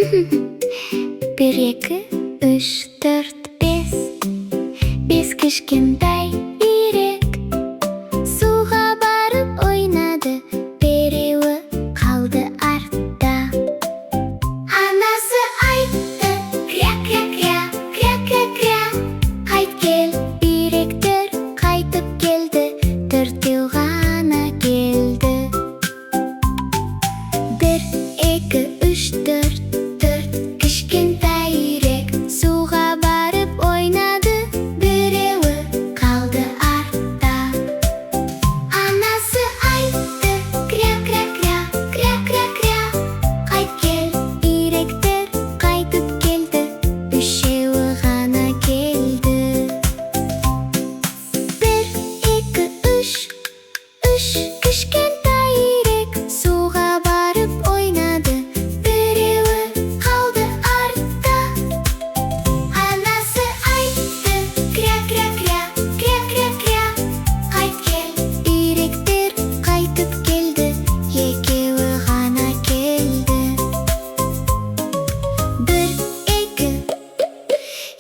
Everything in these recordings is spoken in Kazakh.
Bir, екі, үш, төрт, бес. Бес кішкентай үйрек суға барып ойнады. Біреуі қалды артта. Анасы айтты: кря-кря-кря, кря-кря-кря. Қайт кел, үйректер қайтып келді. Төртеу ғана келді. Bir, екі, үш, төрт. Кішкентай үйрек суға барып ойнады. Біреуі қалды артта. Анасы айтты: кря-кря-кря, кря-кря-кря. Қайт кел, үйректер қайтып келді. Үшеуі ғана келді. Bir, екі, үш. Кішкентай үйрек суға барып ойнады. Біреуі қалды артта. Анасы айтты: кря-кря-кря, кря-кря-кря. Қайт кел, үйректер қайтып келді. Екеуі ғана келді. Bir, екі.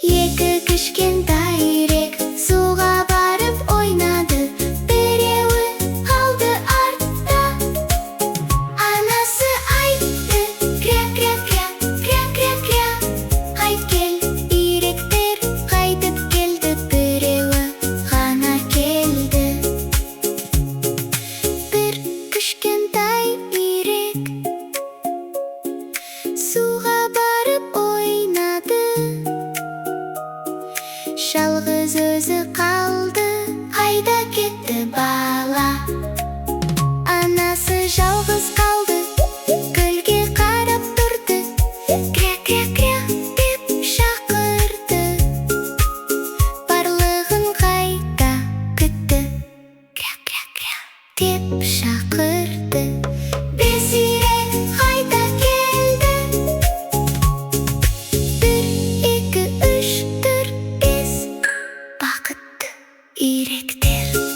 Екі кішкентай үйрек суға барып ойнады. Біреуі қалды артта. Анасы айтты: кря-кря-кря, кря-кря-кря. Қайт кел, үйректер қайтып келді. Біреуі ғана келді. Bir кішкентай үйрек суға барып ойнады. Жалғыз өзі қалды. Қайда кетті бала? Анасы жалғыз қалды. Гүлге қарап тұрды. Кря-кря-кря деп шақырды. Барлығын қайта күтті. Кря-кря-кря деп шақырды. Бес үйрек қайта келді. Bir, екі, үш, төрт, бес. Бақытты үйректер.